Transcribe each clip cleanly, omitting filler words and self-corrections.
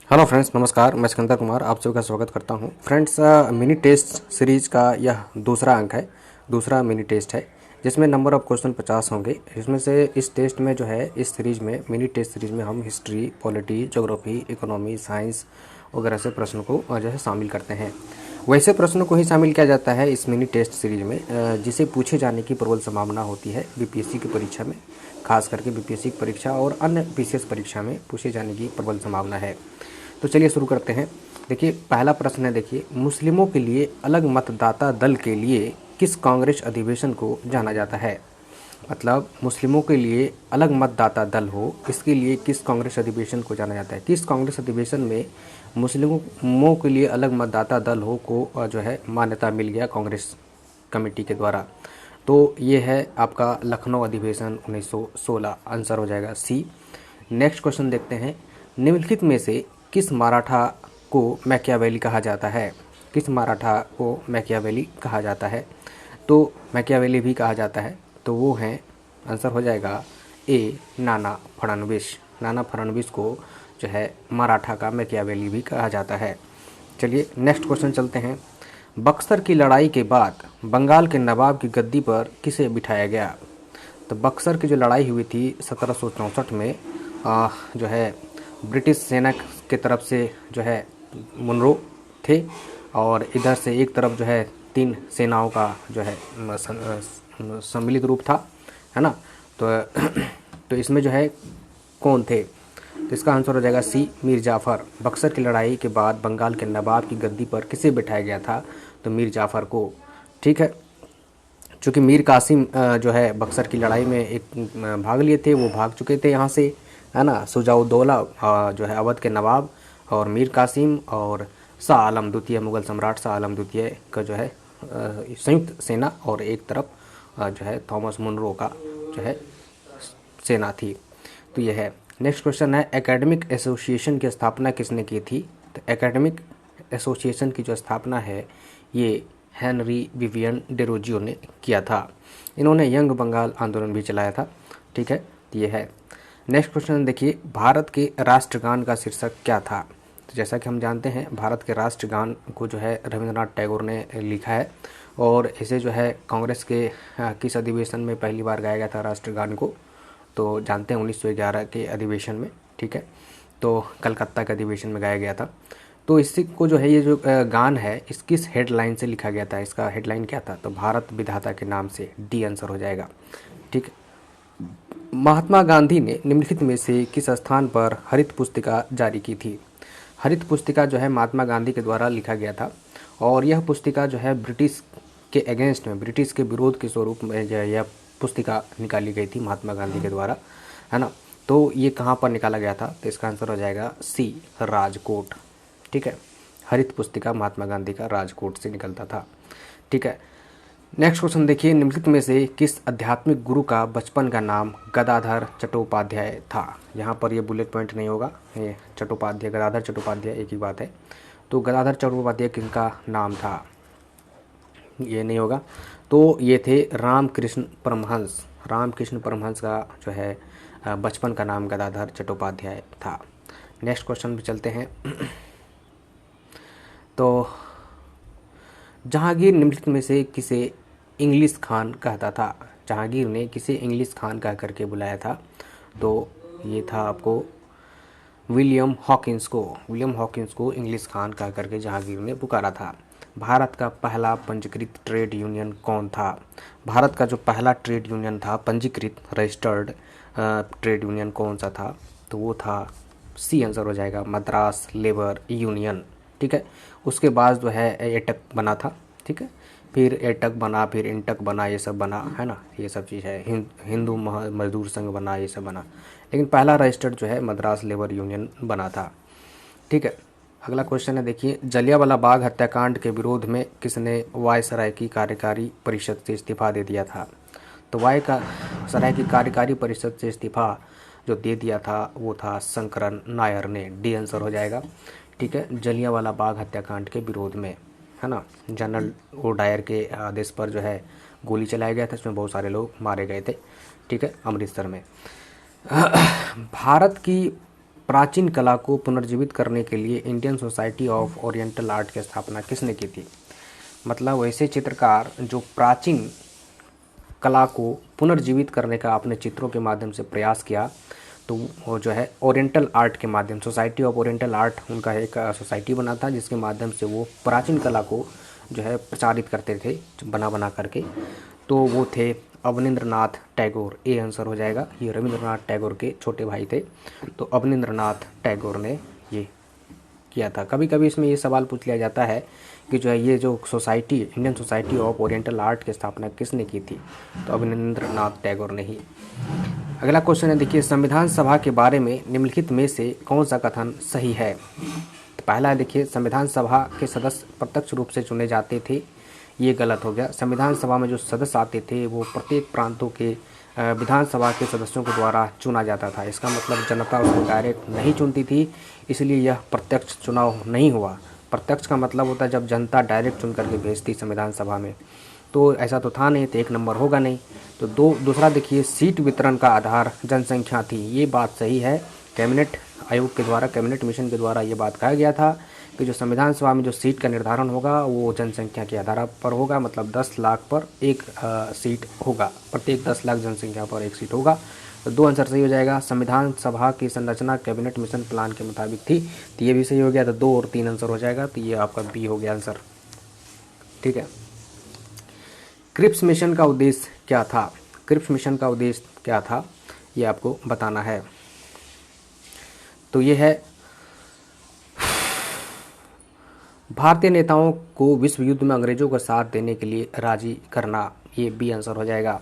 Hello friends, नमस्कार। मैं सिकंदर कुमार आप सभी का स्वागत करता हूं। फ्रेंड्स, मिनी टेस्ट सीरीज़ का यह दूसरा अंक है, दूसरा मिनी टेस्ट है, जिसमें नंबर ऑफ़ क्वेश्चन 50 होंगे। इसमें से इस टेस्ट में जो है, इस सीरीज़ में, मिनी टेस्ट सीरीज़ में हम history, polity, geography, economy, science वगैरह से प्रश्नों को जो है शामिल करते हैं। वैसे प्रश्नों को ही शामिल किया जाता है इस मिनी टेस्ट सीरीज में जिसे पूछे जाने की प्रबल संभावना होती है बीपीएससी की परीक्षा में, खास करके बीपीएससी की परीक्षा और अन्य पीसीएस परीक्षा में पूछे जाने की प्रबल संभावना है। तो चलिए शुरू करते हैं। देखिए, पहला प्रश्न है, देखिए, मुस्लिमों के लिए अलग मतदाता दल के लिए किस कांग्रेस अधिवेशन को जाना जाता है? मतलब मुस्लिमों के लिए अलग मतदाता दल हो, इसके लिए किस कांग्रेस अधिवेशन को जाना जाता है? किस कांग्रेस अधिवेशन में मुस्लिमों के लिए अलग मतदाता दल हो को जो है मान्यता मिल गया कांग्रेस कमेटी के द्वारा? तो ये है आपका लखनऊ अधिवेशन 1916। आंसर हो जाएगा सी। नेक्स्ट क्वेश्चन देखते हैं। निम्नलिखित में से किस मराठा को मैकियावेली कहा जाता है? किस मराठा को मैकियावेली कहा जाता है? तो मैकियावेली भी कहा जाता है, तो वो हैं, आंसर हो जाएगा ए, नाना फडणवीस। नाना फडणवीस को जो है मराठा का मैकियावेली भी कहा जाता है। चलिए नेक्स्ट क्वेश्चन चलते हैं। बक्सर की लड़ाई के बाद बंगाल के नवाब की गद्दी पर किसे बिठाया गया? तो बक्सर की जो लड़ाई हुई थी 1764 में, जो है ब्रिटिश सेना के तरफ से जो है मुनरो थे, और इधर से एक तरफ जो है 3 सेनाओं का जो है सम्मिलित रूप था, है ना? तो तो इसमें जो है कौन थे? तो इसका आंसर हो जाएगा सी, मीर जाफ़र। बक्सर की लड़ाई के बाद बंगाल के नवाब की गद्दी पर किसे बिठाया गया था? तो मीर जाफ़र को। ठीक है, चूँकि मीर कासिम जो है बक्सर की लड़ाई में एक भाग लिए थे, वो भाग चुके थे यहाँ से, है ना? शुजाउद्दौला जो है अवध के नवाब, और मीर कासिम और शाह आलम द्वितीय, मुगल सम्राट शाह आलम द्वितीय का जो है संयुक्त सेना, और एक तरफ जो है थॉमस मुनरो का जो है सेना थी। तो ये है। नेक्स्ट क्वेश्चन है, एकेडमिक एसोसिएशन की स्थापना किसने की थी? तो एकेडमिक एसोसिएशन की जो स्थापना है, ये हेनरी विवियन डेरोजियो ने किया था। इन्होंने यंग बंगाल आंदोलन भी चलाया था। ठीक है, तो ये है। नेक्स्ट क्वेश्चन देखिए, भारत के राष्ट्रगान का शीर्षक क्या था? तो जैसा कि हम जानते हैं, भारत के राष्ट्रगान को जो है रविंद्रनाथ टैगोर ने लिखा है, और इसे जो है कांग्रेस के किस अधिवेशन में पहली बार गाया गया था राष्ट्रगान को? तो जानते हैं 1911 के अधिवेशन में। ठीक है, तो कलकत्ता के अधिवेशन में गाया गया था। तो इसी को जो है, ये जो गान है, इस किस हेडलाइन से लिखा गया था? इसका हेडलाइन क्या था? तो भारत विधाता के नाम से। डी आंसर हो जाएगा। ठीक है। महात्मा गांधी ने निम्नलिखित में से किस स्थान पर हरित पुस्तिका जारी की थी? हरित पुस्तिका जो है महात्मा गांधी के द्वारा लिखा गया था, और यह पुस्तिका जो है ब्रिटिश के अगेंस्ट में, ब्रिटिश के विरोध के स्वरूप में जो है यह पुस्तिका निकाली गई थी महात्मा गांधी के द्वारा, है ना? तो ये कहाँ पर निकाला गया था? तो इसका आंसर हो जाएगा सी, राजकोट। ठीक है, हरित पुस्तिका महात्मा गांधी का राजकोट से निकलता था। ठीक है। नेक्स्ट क्वेश्चन देखिए, निम्नलिखित में से किस आध्यात्मिक गुरु का बचपन का नाम गदाधर चट्टोपाध्याय था? यहाँ पर ये बुलेट पॉइंट नहीं होगा, ये चट्टोपाध्याय, गदाधर चट्टोपाध्याय एक ही बात है। तो गदाधर चट्टोपाध्याय किनका नाम था? ये नहीं होगा। तो ये थे रामकृष्ण परमहंस। रामकृष्ण परमहंस का जो है बचपन का नाम गदाधर चट्टोपाध्याय था। नेक्स्ट क्वेश्चन पे चलते हैं। तो जहांगीर निम्नलिखित में से किसे इंग्लिश खान कहता था? जहांगीर ने किसे इंग्लिश खान कह करके बुलाया था? तो ये था आपको विलियम हॉकिंस को। विलियम हॉकिंस को इंग्लिश खान कह करके जहांगीर ने पुकारा था। भारत का पहला पंजीकृत ट्रेड यूनियन कौन था? भारत का जो पहला ट्रेड यूनियन था, पंजीकृत रजिस्टर्ड ट्रेड यूनियन, कौन सा था? तो वो था सी, आंसर हो जाएगा मद्रास लेबर यूनियन। ठीक है, उसके बाद जो है एटक बना था। ठीक है, फिर एटक बना, फिर इंटक बना, ये सब बना, है ना? ये सब चीज़ है। हिंदू मजदूर संघ बना, ये सब बना, लेकिन पहला रजिस्टर्ड जो है मद्रास लेबर यूनियन बना था। ठीक है, अगला क्वेश्चन है, देखिए, जलियांवाला बाग हत्याकांड के विरोध में किसने वायसराय की कार्यकारी परिषद से इस्तीफा दे दिया था? तो वायसराय की कार्यकारी परिषद से इस्तीफा जो दे दिया था, वो था शंकरन नायर ने। डी आंसर हो जाएगा। ठीक है, जलियांवाला बाग हत्याकांड के विरोध में, है ना, जनरल ओ डायर के आदेश पर जो है गोली चलाया गया था, इसमें बहुत सारे लोग मारे गए थे। ठीक है, अमृतसर में। भारत की प्राचीन कला को पुनर्जीवित करने के लिए Indian society of oriental art की स्थापना किसने की थी? मतलब वैसे चित्रकार जो प्राचीन कला को पुनर्जीवित करने का अपने चित्रों के माध्यम से प्रयास किया, तो वो जो है ओरिएंटल आर्ट के माध्यम, सोसाइटी ऑफ ओरिएंटल आर्ट उनका एक सोसाइटी बना था जिसके माध्यम से वो प्राचीन कला को जो है प्रचारित करते थे बना बना करके। तो वो थे अवनींद्रनाथ टैगोर। ए आंसर हो जाएगा। ये रविंद्रनाथ टैगोर के छोटे भाई थे, तो अवनींद्रनाथ टैगोर ने ये किया था। कभी कभी इसमें ये सवाल पूछ लिया जाता है कि जो है ये जो society, Indian society of oriental art की स्थापना किसने की थी? तो अवनींद्रनाथ टैगोर ने ही। अगला क्वेश्चन है, देखिए, संविधान सभा के बारे में निम्नलिखित में से कौन सा कथन सही है? तो पहला है, देखिए, संविधान सभा के सदस्य प्रत्यक्ष रूप से चुने जाते थे। ये गलत हो गया। संविधान सभा में जो सदस्य आते थे वो प्रत्येक प्रांतों के विधानसभा के सदस्यों के द्वारा चुना जाता था। इसका मतलब जनता उसको डायरेक्ट नहीं चुनती थी, इसलिए यह प्रत्यक्ष चुनाव नहीं हुआ। प्रत्यक्ष का मतलब होता है जब जनता डायरेक्ट चुन करके भेजती संविधान सभा में, तो ऐसा तो था नहीं, तो 1 नंबर होगा नहीं। तो दूसरा देखिए, सीट वितरण का आधार जनसंख्या थी। ये बात सही है। कैबिनेट आयोग के द्वारा, कैबिनेट मिशन के द्वारा ये बात कहा गया था कि जो संविधान सभा में जो सीट का निर्धारण होगा वो जनसंख्या के आधार पर होगा, मतलब 10 लाख पर एक सीट होगा, प्रत्येक 10 लाख जनसंख्या पर एक सीट होगा। तो 2 आंसर सही हो जाएगा। संविधान सभा की संरचना कैबिनेट मिशन प्लान के मुताबिक थी, तो ये भी सही हो गया। तो 2 और 3 आंसर हो जाएगा। तो ये आपका बी हो गया आंसर। ठीक है। क्रिप्स मिशन का उद्देश्य क्या था? क्रिप्स मिशन का उद्देश्य क्या था ये आपको बताना है। तो ये है भारतीय नेताओं को विश्व युद्ध में अंग्रेजों का साथ देने के लिए राजी करना। ये बी आंसर हो जाएगा।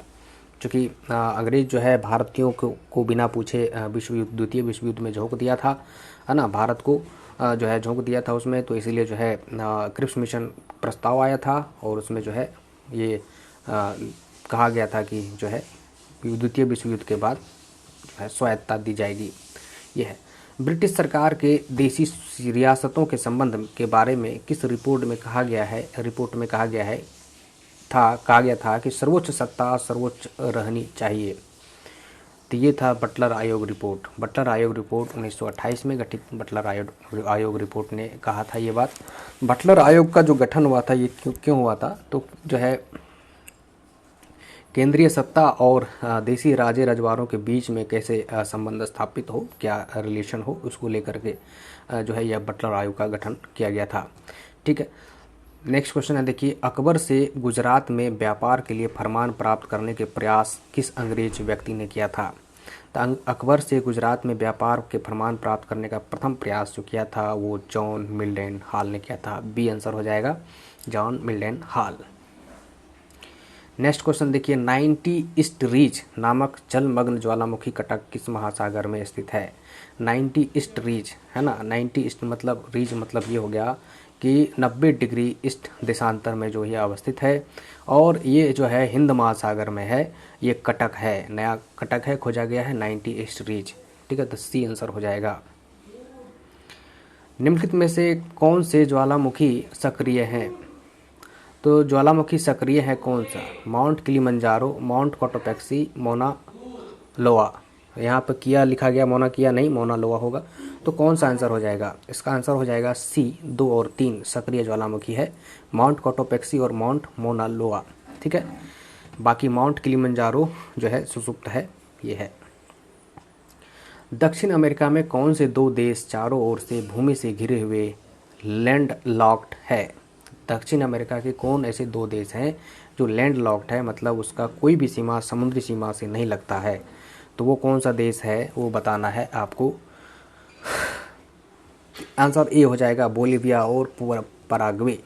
क्योंकि अंग्रेज जो है भारतीयों को बिना पूछे द्वितीय विश्व युद्ध में झोंक दिया था, है ना, भारत को जो है झोंक दिया था उसमें। तो इसीलिए जो है क्रिप्स मिशन प्रस्ताव आया था और उसमें जो है ये कहा गया था कि जो है द्वितीय विश्व युद्ध के बाद जो है स्वायत्तता दी जाएगी। ये है। ब्रिटिश सरकार के देशी रियासतों के संबंध के बारे में किस रिपोर्ट में कहा गया है? रिपोर्ट में कहा गया था कि सर्वोच्च सत्ता सर्वोच्च रहनी चाहिए। तो ये था बटलर आयोग रिपोर्ट। बटलर आयोग रिपोर्ट 1928 में गठित बटलर आयोग रिपोर्ट ने कहा था ये बात। बटलर आयोग का जो गठन हुआ था ये क्यों हुआ था? तो जो है केंद्रीय सत्ता और देसी राजे रजवाड़ों के बीच में कैसे संबंध स्थापित हो, क्या रिलेशन हो, उसको लेकर के जो है यह बटलर आयोग का गठन किया गया था। ठीक है। नेक्स्ट क्वेश्चन है, देखिए, अकबर से गुजरात में व्यापार के लिए फरमान प्राप्त करने के प्रयास किस अंग्रेज व्यक्ति ने किया था? तो अकबर से गुजरात में व्यापार के फरमान प्राप्त करने का प्रथम प्रयास जो किया था वो जॉन मिल्टन हॉल ने किया था। बी आंसर हो जाएगा, John Milton hall. Next question देखिए, 90 ईस्ट रीज नामक जलमग्न ज्वालामुखी कटक किस महासागर में स्थित है? 90 ईस्ट रीज है ना, 90 ईस्ट मतलब रीज मतलब ये हो गया कि 90 डिग्री ईस्ट देशांतर में जो ये अवस्थित है और ये जो है हिंद महासागर में है। ये कटक है, नया कटक है, खोजा गया है 90 ईस्ट रीज। ठीक है। तो सी आंसर हो जाएगा। निम्नलिखित में से कौन से ज्वालामुखी सक्रिय हैं? तो ज्वालामुखी सक्रिय है कौन सा? माउंट किलिमंजारो, माउंट कोटोपैक्सी, मौना लोआ। यहाँ पर किया लिखा गया, मौना किया नहीं, मौना लोआ होगा। तो कौन सा आंसर हो जाएगा? इसका आंसर हो जाएगा सी, 2 और 3 सक्रिय ज्वालामुखी है, माउंट कोटोपैक्सी और माउंट मौना लोआ। ठीक है। बाकी माउंट किलिमंजारो जो है सुसुप्त है, ये है। दक्षिण अमेरिका में कौन से 2 देश चारों ओर से भूमि से घिरे हुए लैंड लॉक्ड है? दक्षिण अमेरिका के कौन ऐसे 2 देश हैं जो लैंड लॉक्ड है, मतलब उसका कोई भी सीमा समुद्री सीमा से नहीं लगता है? तो वो कौन सा देश है वो बताना है आपको। आंसर ए हो जाएगा, बोलिविया और पराग्वे,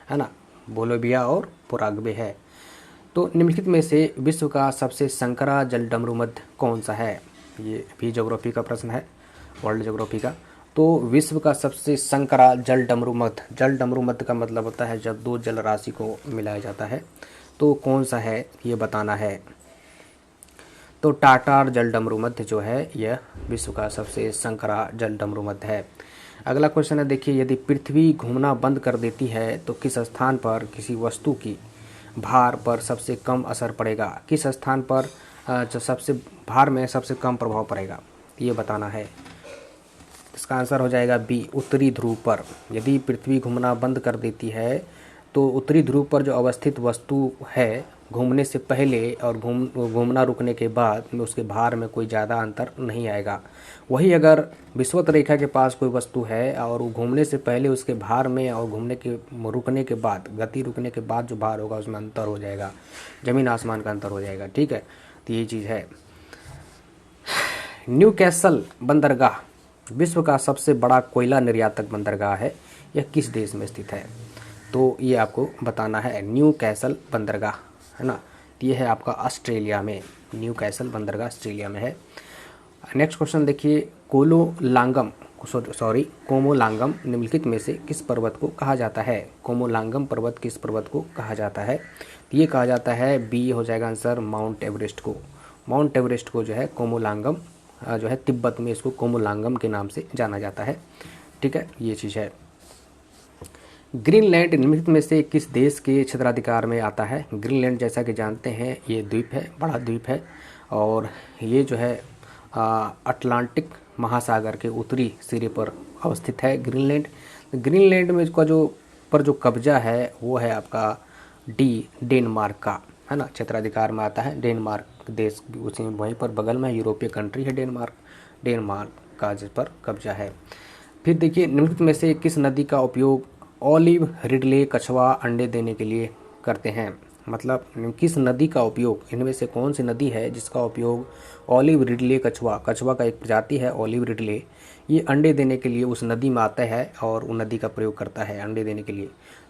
है ना, बोलिविया और पराग्वे है। तो निम्नलिखित में से विश्व का सबसे संकरा जलडमरू मध्य कौन सा है? ये भी ज्योग्राफी का प्रश्न है, वर्ल्ड ज्योग्राफी का। तो विश्व का सबसे संकरा जलडमरू मध्य, जलडमरू मध्य का मतलब होता है जब 2 जल राशि को मिलाया जाता है, तो कौन सा है ये बताना है। तो टाटार जलडमरू मध्य जो है यह विश्व का सबसे संकरा जलडमरू मध्य है। अगला क्वेश्चन है, देखिए, यदि पृथ्वी घूमना बंद कर देती है तो किस स्थान पर किसी वस्तु की भार पर सबसे कम असर पड़ेगा? किस स्थान पर जो सबसे भार में सबसे कम प्रभाव पड़ेगा ये बताना है। इसका आंसर हो जाएगा बी, उत्तरी ध्रुव पर। यदि पृथ्वी घूमना बंद कर देती है तो उत्तरी ध्रुव पर जो अवस्थित वस्तु है, घूमने से पहले और घूमना रुकने के बाद में उसके भार में कोई ज़्यादा अंतर नहीं आएगा। वही अगर विषुवत रेखा के पास कोई वस्तु है और वो घूमने से पहले उसके भार में और रुकने के बाद, गति रुकने के बाद जो भार होगा उसमें अंतर हो जाएगा, ज़मीन आसमान का अंतर हो जाएगा। ठीक है, तो ये चीज़ है। न्यूकैसल बंदरगाह विश्व का सबसे बड़ा कोयला निर्यातक बंदरगाह है। यह किस देश में स्थित है? तो ये आपको बताना है। न्यूकैसल बंदरगाह, है ना, ये है आपका ऑस्ट्रेलिया में। न्यूकैसल बंदरगाह ऑस्ट्रेलिया में है। नेक्स्ट क्वेश्चन देखिए, कोमोलांगम निम्नलिखित में से किस पर्वत को कहा जाता है? कोमोलांगम पर्वत किस पर्वत को कहा जाता है? तो ये कहा जाता है बी हो जाएगा आंसर, माउंट एवरेस्ट को। माउंट एवरेस्ट को जो है कोमोलांगम जो है, तिब्बत में इसको कोमोलांगम के नाम से जाना जाता है। ठीक है, ये चीज़ है। ग्रीनलैंड निम्नलिखित में से किस देश के क्षेत्राधिकार में आता है? ग्रीनलैंड जैसा कि जानते हैं ये द्वीप है, बड़ा द्वीप है, और ये जो है अटलांटिक महासागर के उत्तरी सिरे पर अवस्थित है ग्रीनलैंड। ग्रीनलैंड में इसका जो कब्जा है वो है आपका डेनमार्क का, है ना, क्षेत्राधिकार में आता है। डेनमार्क देश उसी वहीं पर बगल में यूरोपीय कंट्री है डेनमार्क का जिस पर कब्जा है। फिर देखिए, निम्नलिखित में से किस नदी का उपयोग ऑलिव रिडले कछुआ अंडे देने के लिए करते हैं? मतलब किस नदी का उपयोग, इनमें से कौन सी नदी है जिसका उपयोग ऑलिव रिडले कछुआ का एक प्रजाति है ऑलिव रिडले, ये अंडे देने के लिए उस नदी में आता है और उन नदी का प्रयोग करता है अंडे देने के लिए?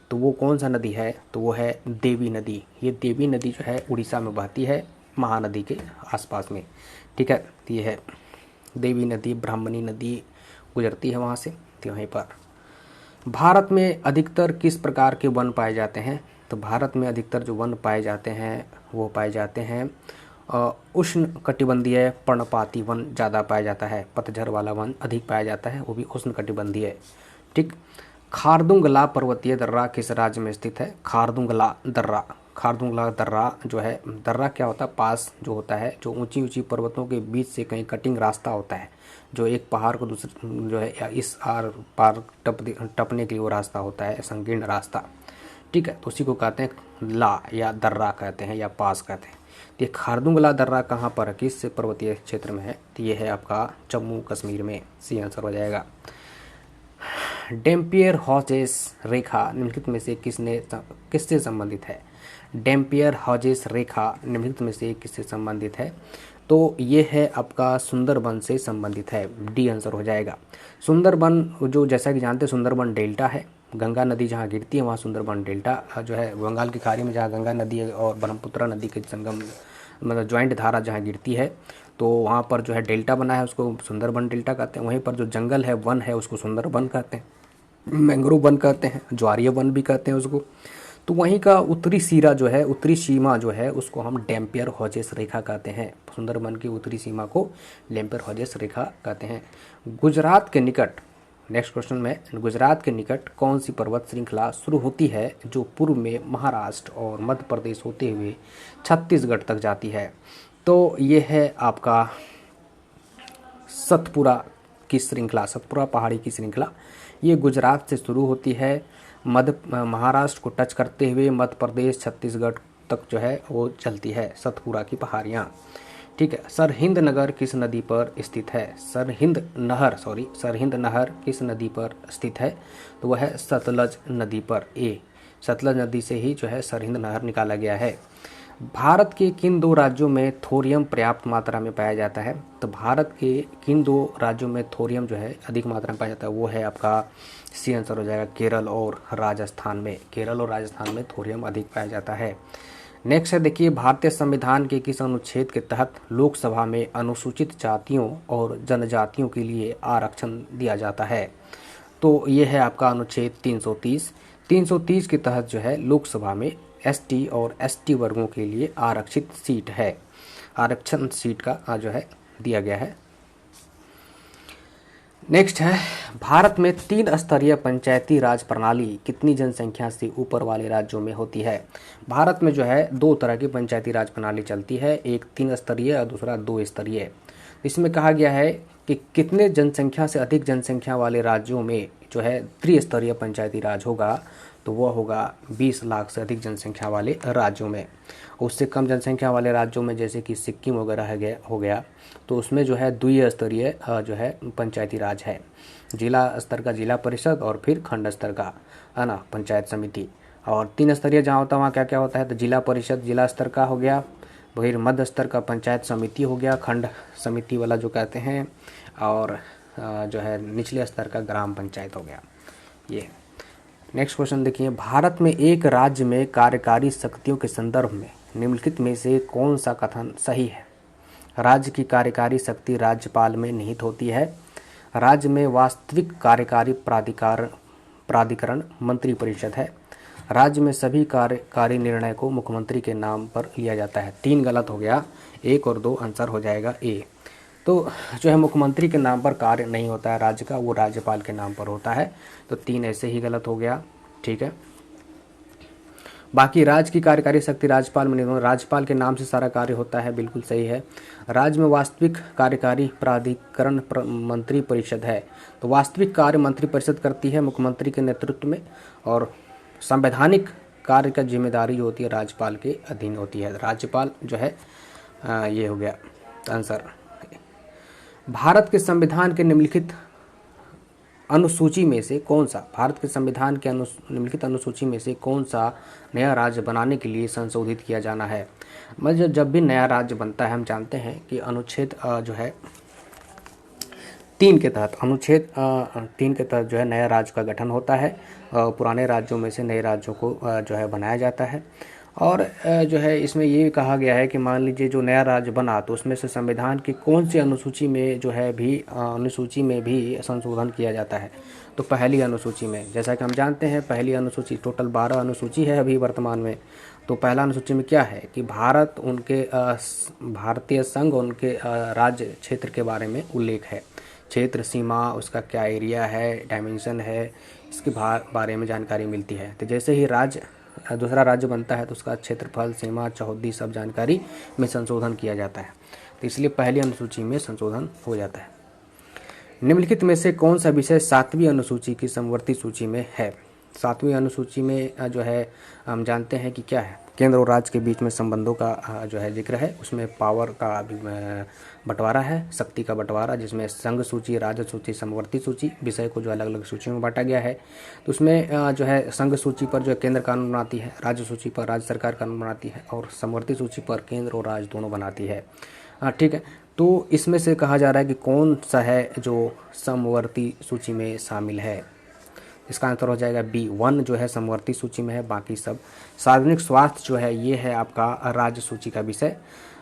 तो वो कौन सा नदी है? तो वो है देवी नदी। ये देवी नदी जो है उड़ीसा में बहती है, महानदी के आसपास में। ठीक है, तो ये है देवी नदी, ब्राह्मणी नदी गुजरती है वहाँ से, तो वहीं पर। भारत में अधिकतर किस प्रकार के वन पाए जाते हैं? तो भारत में अधिकतर जो वन पाए जाते हैं वो पाए जाते हैं उष्ण कटिबंधीय पर्णपाती वन ज़्यादा पाया जाता है। पतझड़ वाला वन अधिक पाया जाता है, वो भी उष्ण कटिबंधीय। ठीक। खारदुंगला पर्वतीय दर्रा किस राज्य में स्थित है? खारदुंगला दर्रा जो है, दर्रा क्या होता है? पास जो होता है, जो ऊंची ऊंची पर्वतों के बीच से कहीं कटिंग रास्ता होता है, जो एक पहाड़ को दूसरे जो है या इस आर पार टपने के लिए वो रास्ता होता है, संकीर्ण रास्ता। ठीक है, तो उसी को कहते हैं ला या दर्रा कहते हैं या पास कहते हैं। तो ये खारदुंगला दर्रा कहाँ पर है, किस पर्वतीय क्षेत्र में है? तो ये है आपका जम्मू कश्मीर में। सी आंसर हो जाएगा। डैम्पियर हॉजेस रेखा निम्नलिखित में से किससे संबंधित है? डैम्पियर हॉजेस रेखा निम्नलिखित में से किससे संबंधित है? तो ये है आपका सुंदरबन से संबंधित है। डी आंसर हो जाएगा। सुंदरबन जो जैसा कि जानते हैं सुंदरबन डेल्टा है, गंगा नदी जहाँ गिरती है वहाँ सुंदरबन डेल्टा जो है, बंगाल की खाड़ी में जहाँ गंगा नदी और ब्रह्मपुत्र नदी के संगम मतलब ज्वाइंट धारा जहाँ गिरती है, तो वहाँ पर जो है डेल्टा बना है, उसको सुंदरबन डेल्टा कहते हैं। वहीं पर जो जंगल है, वन है, उसको सुंदरबन कहते हैं, मैंग्रोव वन कहते हैं, ज्वारीय वन भी कहते हैं उसको। तो वहीं का उत्तरी सिरा जो है, उत्तरी सीमा जो है, उसको हम डैम्पियर हॉजेस रेखा कहते हैं। सुंदरबन की उत्तरी सीमा को डैम्पियर हॉजेस रेखा कहते हैं। गुजरात के निकट, नेक्स्ट क्वेश्चन में, गुजरात के निकट कौन सी पर्वत श्रृंखला शुरू होती है जो पूर्व में महाराष्ट्र और मध्य प्रदेश होते हुए छत्तीसगढ़ तक जाती है? तो ये है आपका सतपुरा की श्रृंखला, सतपुरा पहाड़ी की श्रृंखला। ये गुजरात से शुरू होती है, महाराष्ट्र को टच करते हुए मध्य प्रदेश छत्तीसगढ़ तक जो है वो चलती है, सतपुरा की पहाड़ियाँ। ठीक है। सरहिंद नगर किस नदी पर स्थित है? सरहिंद नहर किस नदी पर स्थित है? तो वह है सतलज नदी पर। सतलज नदी से ही जो है सरहिंद नहर निकाला गया है। भारत के किन दो राज्यों में थोरियम पर्याप्त मात्रा में पाया जाता है? तो भारत के किन दो राज्यों में थोरियम जो है अधिक मात्रा में पाया जाता है? वो है आपका सी आंसर हो जाएगा, केरल और राजस्थान में। केरल और राजस्थान में थोरियम अधिक पाया जाता है। नेक्स्ट है देखिए, भारतीय संविधान के किस अनुच्छेद के तहत लोकसभा में अनुसूचित जातियों और जनजातियों के लिए आरक्षण दिया जाता है? तो ये है आपका अनुच्छेद 330। 330 के तहत जो है लोकसभा में एसटी और एसटी वर्गों के लिए आरक्षित सीट है, आरक्षण सीट का जो है दिया गया है। नेक्स्ट है, भारत में 3 स्तरीय पंचायती राज प्रणाली कितनी जनसंख्या से ऊपर वाले राज्यों में होती है? भारत में जो है 2 तरह की पंचायती राज प्रणाली चलती है, एक 3 स्तरीय और दूसरा 2 स्तरीय। इसमें कहा गया है कि कितने जनसंख्या से अधिक जनसंख्या वाले राज्यों में जो है त्रिस्तरीय पंचायती राज होगा, तो वह होगा 20 लाख से अधिक जनसंख्या वाले राज्यों में। उससे कम जनसंख्या वाले राज्यों में जैसे कि सिक्किम वगैरह हो गया, तो उसमें जो है द्वितीय स्तरीय जो है पंचायती राज है। जिला स्तर का जिला परिषद और फिर खंड स्तर का, है ना, पंचायत समिति। और 3 स्तरीय जहाँ होता है वहाँ क्या क्या होता है, तो जिला परिषद जिला स्तर का हो गया, फिर मध्य स्तर का पंचायत समिति हो गया, खंड समिति वाला जो कहते हैं, और जो है निचले स्तर का ग्राम पंचायत हो गया। ये नेक्स्ट क्वेश्चन देखिए, भारत में एक राज्य में कार्यकारी शक्तियों के संदर्भ में निम्नलिखित में से कौन सा कथन सही है। राज्य की कार्यकारी शक्ति राज्यपाल में निहित होती है। राज्य में वास्तविक कार्यकारी प्राधिकरण मंत्रिपरिषद है। राज्य में सभी कार्यकारी निर्णय को मुख्यमंत्री के नाम पर लिया जाता है। 3 गलत हो गया, 1 और 2 आंसर हो जाएगा ए। तो जो है मुख्यमंत्री के नाम पर कार्य नहीं होता है राज्य का, वो राज्यपाल के नाम पर होता है। तो 3 ऐसे ही गलत हो गया, ठीक है। बाकी राज्य की कार्यकारी शक्ति राज्यपाल में नहीं, राज्यपाल के नाम से सारा कार्य होता है, बिल्कुल सही है। राज्य में वास्तविक कार्यकारी प्राधिकरण मंत्री परिषद है, तो वास्तविक कार्य मंत्री परिषद करती है मुख्यमंत्री के नेतृत्व में, और संवैधानिक कार्य का जिम्मेदारी जो होती है राज्यपाल के अधीन होती है। राज्यपाल जो है ये हो गया आंसर। भारत के संविधान के निम्नलिखित अनुसूची में से कौन सा, भारत के संविधान के निम्नलिखित अनुसूची में से कौन सा नया राज्य बनाने के लिए संशोधित किया जाना है। मतलब जब भी नया राज्य बनता है हम जानते हैं कि अनुच्छेद जो है 3 के तहत, अनुच्छेद 3 के तहत जो है नया राज्य का गठन होता है। पुराने राज्यों में से नए राज्यों को जो है बनाया जाता है। और जो है इसमें ये कहा गया है कि मान लीजिए जो नया राज्य बना तो उसमें से संविधान की कौन सी अनुसूची में जो है भी अनुसूची में भी संशोधन किया जाता है। तो पहली अनुसूची में, जैसा कि हम जानते हैं पहली अनुसूची, टोटल 12 अनुसूची है अभी वर्तमान में। तो पहला अनुसूची में क्या है कि भारत, उनके भारतीय संघ, उनके राज्य क्षेत्र के बारे में उल्लेख है। क्षेत्र, सीमा, उसका क्या एरिया है, डायमेंशन है, इसके बारे में जानकारी मिलती है। तो जैसे ही राज्य दूसरा राज्य बनता है तो उसका क्षेत्रफल, सीमा, चौहद्दी सब जानकारी में संशोधन किया जाता है। तो इसलिए पहली अनुसूची में संशोधन हो जाता है। निम्नलिखित में से कौन सा विषय 7वीं अनुसूची की समवर्ती सूची में है। 7वीं अनुसूची में जो है हम जानते हैं कि क्या है, केंद्र और राज्य के बीच में संबंधों का जो है जिक्र है। उसमें पावर का भी बंटवारा है, शक्ति का बंटवारा, जिसमें संघ सूची, राज्य सूची, समवर्ती सूची विषय को जो अलग अलग सूचियों में बांटा गया है। तो उसमें जो है संघ सूची पर जो है केंद्र कानून बनाती है, राज्य सूची पर राज्य सरकार कानून बनाती है, और समवर्ती सूची पर केंद्र और राज्य दोनों बनाती है। ठीक है। तो इसमें से कहा जा रहा है कि कौन सा है जो समवर्ती सूची में शामिल है। इसका आंसर हो जाएगा बी, 1 जो है समवर्ती सूची में है, बाकी सब। सार्वजनिक स्वास्थ्य जो है ये है आपका राज्य सूची का विषय,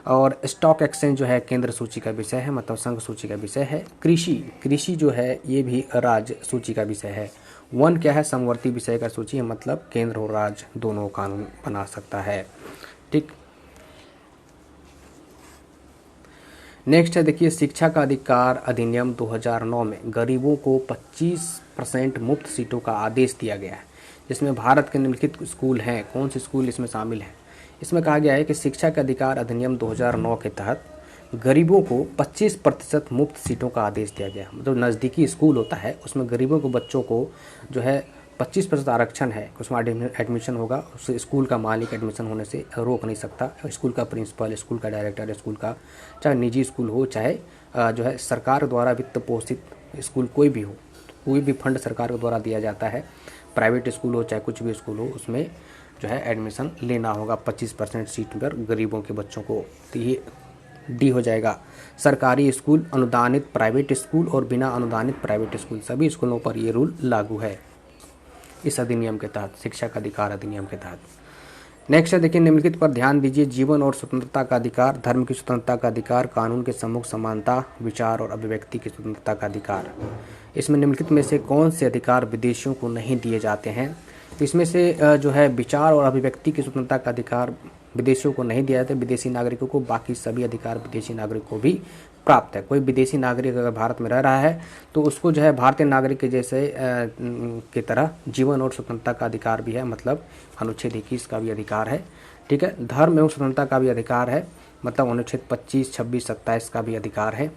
और स्टॉक एक्सचेंज जो है केंद्र सूची का विषय है, मतलब संघ सूची का विषय है। कृषि जो है ये भी राज्य सूची का विषय है। 1 क्या है, समवर्ती विषय का सूची है, मतलब केंद्र और राज्य दोनों कानून बना सकता है। ठीक। नेक्स्ट है देखिए, शिक्षा का अधिकार अधिनियम 2009 में गरीबों को 25% मुफ्त सीटों का आदेश दिया गया है, जिसमें भारत के निम्नलिखित स्कूल हैं। कौन से स्कूल इसमें शामिल हैं। इसमें कहा गया है कि शिक्षा का अधिकार अधिनियम 2009 के तहत गरीबों को 25% मुफ्त सीटों का आदेश दिया गया। मतलब नज़दीकी स्कूल होता है उसमें गरीबों को, बच्चों को जो है 25% आरक्षण है, उसमें एडमिशन होगा। उस स्कूल का मालिक एडमिशन होने से रोक नहीं सकता। स्कूल का प्रिंसिपल, स्कूल का डायरेक्टर, स्कूल का चाहे निजी स्कूल हो, चाहे जो है सरकार द्वारा वित्त पोषित स्कूल कोई भी हो, कोई भी फंड सरकार के द्वारा दिया जाता है, प्राइवेट स्कूल हो चाहे कुछ भी स्कूल हो, उसमें जो है एडमिशन लेना होगा 25% सीट पर गरीबों के बच्चों को। तो ये डी हो जाएगा। सरकारी स्कूल, अनुदानित प्राइवेट स्कूल और बिना अनुदानित प्राइवेट स्कूल, सभी स्कूलों पर ये रूल लागू है इस अधिनियम के तहत, शिक्षा का अधिकार अधिनियम के तहत। नेक्स्ट है देखिए, निम्नलिखित पर ध्यान दीजिए। जीवन और स्वतंत्रता का अधिकार, धर्म की स्वतंत्रता का अधिकार, कानून के सम्मुख समानता, विचार और अभिव्यक्ति की स्वतंत्रता का अधिकार। इसमें निम्नलिखित में से कौन से अधिकार विदेशियों को नहीं दिए जाते हैं। तो इसमें से जो है विचार और अभिव्यक्ति की स्वतंत्रता का अधिकार विदेशियों को नहीं दिया जाता, विदेशी नागरिकों को। बाकी सभी अधिकार विदेशी नागरिकों को भी प्राप्त है। कोई विदेशी नागरिक अगर भारत में रह रहा है तो उसको जो है भारतीय नागरिक के जैसे की तरह जीवन और स्वतंत्रता का अधिकार भी है, मतलब अनुच्छेद 21 का भी अधिकार है। ठीक है। धर्म एवं स्वतंत्रता का भी अधिकार है, मतलब अनुच्छेद 25, 26, 27 का भी अधिकार है,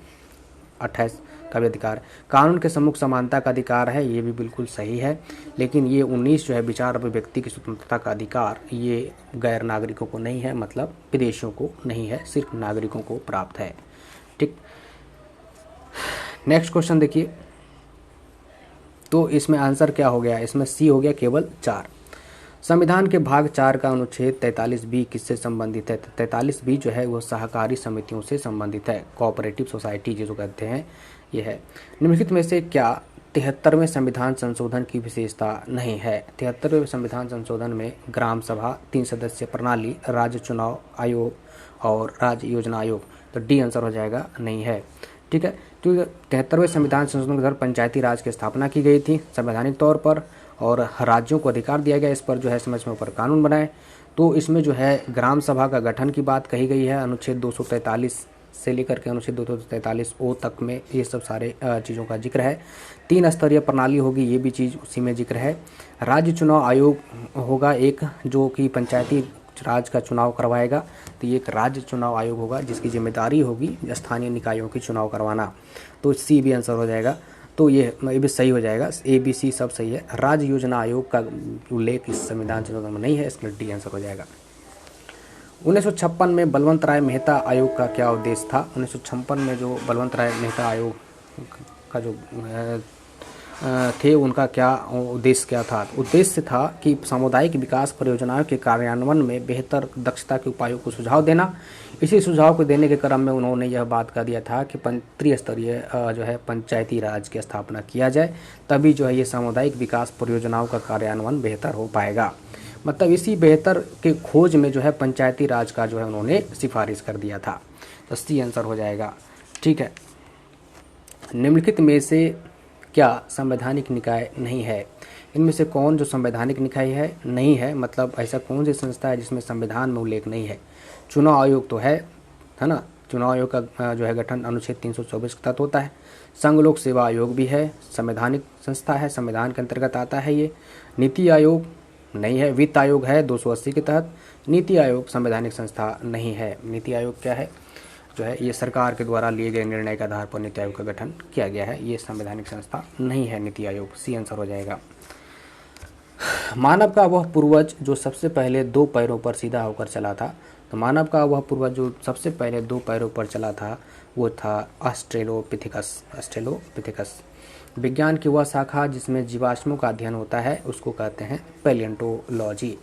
28 का भी अधिकार। कानून के सम्मुख समानता का अधिकार है, ये भी बिल्कुल सही है। लेकिन ये 19 जो है विचार अभिव्यक्ति की स्वतंत्रता का अधिकार, ये गैर नागरिकों को नहीं है, मतलब विदेशियों को नहीं है, सिर्फ नागरिकों को प्राप्त है। ठीक, नेक्स्ट क्वेश्चन देखिए। तो इसमें आंसर क्या हो गया, इसमें सी हो गया केवल 4। संविधान के भाग 4 का अनुच्छेद 43B किससे संबंधित है? 43B जो है वो सहकारी समितियों से संबंधित है, कोऑपरेटिव सोसाइटी जो कहते हैं ये है। निम्नलिखित में से क्या 73वें संविधान संशोधन की विशेषता नहीं है? 73वें संविधान संशोधन में ग्राम सभा, 3 सदस्यीय प्रणाली, राज्य चुनाव आयोग और राज्य योजना आयोग, तो डी आंसर हो जाएगा, नहीं है। ठीक है, तो 73वें संविधान संशोधन के दौरान पंचायती राज की स्थापना की गई थी संवैधानिक तौर पर, और राज्यों को अधिकार दिया गया इस पर जो है समय समय पर कानून बनाए। तो इसमें जो है ग्राम सभा का गठन की बात कही गई है, अनुच्छेद 243 से लेकर के अनुच्छेद 243 तक में ये सब सारे चीज़ों का जिक्र है। 3 स्तरीय प्रणाली होगी, ये भी चीज़ उसी में जिक्र है। राज्य चुनाव आयोग होगा एक, जो कि पंचायती राज का चुनाव करवाएगा, तो ये एक राज्य चुनाव आयोग होगा जिसकी जिम्मेदारी होगी स्थानीय निकायों की चुनाव करवाना, तो सी भी आंसर हो जाएगा। तो ये भी सही हो जाएगा, ए बी सी सब सही है। राज्य योजना आयोग का उल्लेख इस संविधान संशोधन में नहीं है, इसलिए डी आंसर हो जाएगा। 1956 में बलवंत राय मेहता आयोग का क्या उद्देश्य था? 1956 में जो बलवंत राय मेहता आयोग का जो थे, उनका क्या उद्देश्य क्या था? उद्देश्य था कि सामुदायिक विकास परियोजनाओं के कार्यान्वयन में बेहतर दक्षता के उपायों को सुझाव देना। इसी सुझाव को देने के क्रम में उन्होंने यह बात कर दिया था कि त्रिस्तरीय जो है पंचायती राज की स्थापना किया जाए, तभी जो है ये सामुदायिक विकास परियोजनाओं का कार्यान्वयन बेहतर हो पाएगा। मतलब इसी बेहतर के खोज में जो है पंचायती राज का जो है उन्होंने सिफारिश कर दिया था, तो सी आंसर हो जाएगा। ठीक है, निम्नलिखित में से क्या संवैधानिक निकाय नहीं है? इनमें से कौन जो संवैधानिक निकाय है नहीं है, मतलब ऐसा कौन सी संस्था है जिसमें संविधान में उल्लेख नहीं है? चुनाव आयोग तो है ना, चुनाव आयोग का जो है गठन अनुच्छेद 324 के तहत होता है। संघ लोक सेवा आयोग भी है, संवैधानिक संस्था है, संविधान के अंतर्गत आता है ये। नीति आयोग नहीं है, वित्त आयोग है 280 के तहत। नीति आयोग संवैधानिक संस्था नहीं है। नीति आयोग क्या है, जो है ये सरकार के द्वारा लिए गए निर्णय के आधार पर नीति आयोग का गठन किया गया है, ये संवैधानिक संस्था नहीं है नीति आयोग, सी आंसर हो जाएगा। मानव का वह पूर्वज जो सबसे पहले 2 पैरों पर सीधा होकर चला था, तो मानव का वह पूर्वज जो सबसे पहले 2 पैरों पर चला था वो था ऑस्ट्रेलोपिथेकस। विज्ञान की वह शाखा जिसमें जीवाश्मों का अध्ययन होता है उसको कहते हैं पैलियोंटोलॉजी,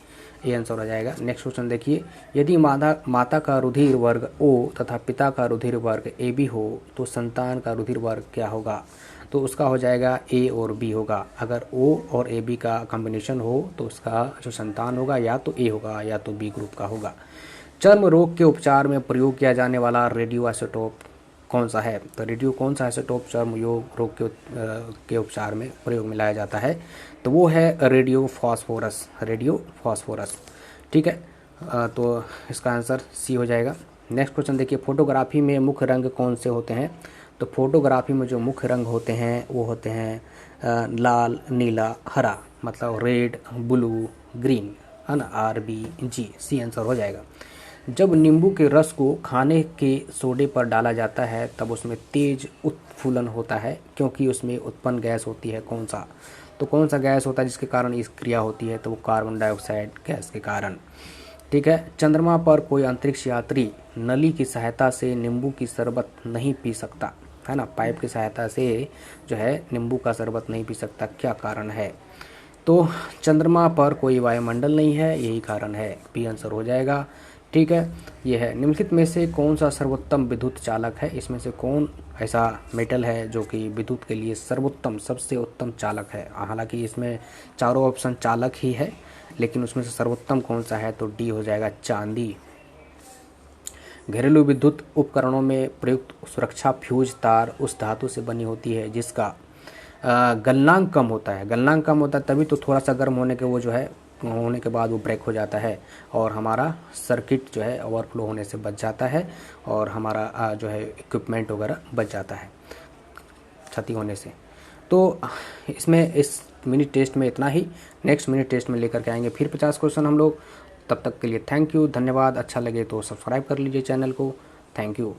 ये आंसर हो जाएगा। नेक्स्ट क्वेश्चन देखिए, यदि माता का रुधिर वर्ग O तथा पिता का रुधिर वर्ग AB हो तो संतान का रुधिर वर्ग क्या होगा? तो उसका हो जाएगा A और B होगा। अगर O और AB का कॉम्बिनेशन हो तो उसका जो संतान होगा या तो A होगा या तो B ग्रुप का होगा। चर्म रोग के उपचार में प्रयोग किया जाने वाला रेडियो आइसोटोप कौन सा है? तो रेडियो कौन सा आइसोटोप चर्म रोग के उपचार में प्रयोग में लाया जाता है? तो वो है रेडियो फास्फोरस। ठीक है, तो इसका आंसर सी हो जाएगा। नेक्स्ट क्वेश्चन देखिए, फोटोग्राफी में मुख्य रंग कौन से होते हैं? तो फोटोग्राफी में जो मुख्य रंग होते हैं वो होते हैं लाल, नीला, हरा, मतलब रेड, ब्लू, ग्रीन, है ना, RBG, सी आंसर हो जाएगा। जब नींबू के रस को खाने के सोडे पर डाला जाता है तब उसमें तेज उत्फुलन होता है, क्योंकि उसमें उत्पन्न गैस होती है कौन सा? तो कौन सा गैस होता है जिसके कारण इस क्रिया होती है? तो वो कार्बन डाइऑक्साइड गैस के कारण। ठीक है, चंद्रमा पर कोई अंतरिक्ष यात्री नली की सहायता से नींबू की शरबत नहीं पी सकता, है ना, पाइप की सहायता से जो है नींबू का शरबत नहीं पी सकता, क्या कारण है? तो चंद्रमा पर कोई वायुमंडल नहीं है, यही कारण है, बी आंसर हो जाएगा। ठीक है, ये है निम्नलिखित में से कौन सा सर्वोत्तम विद्युत चालक है? इसमें से कौन ऐसा मेटल है जो कि विद्युत के लिए सर्वोत्तम, सबसे उत्तम चालक है? हालांकि इसमें चारों ऑप्शन चालक ही है, लेकिन उसमें से सर्वोत्तम कौन सा है? तो डी हो जाएगा, चांदी। घरेलू विद्युत उपकरणों में प्रयुक्त सुरक्षा फ्यूज तार उस धातु से बनी होती है जिसका गलनांक कम होता है। गलनांक कम होता है तभी तो थोड़ा सा गर्म होने के बाद वो ब्रेक हो जाता है और हमारा सर्किट जो है ओवरफ्लो होने से बच जाता है और हमारा जो है इक्विपमेंट वगैरह बच जाता है क्षति होने से। तो इसमें इस मिनी टेस्ट में इतना ही। नेक्स्ट मिनी टेस्ट में लेकर के आएंगे फिर 50 क्वेश्चन हम लोग। तब तक के लिए थैंक यू, धन्यवाद। अच्छा लगे तो सब्सक्राइब कर लीजिए चैनल को। Thank you.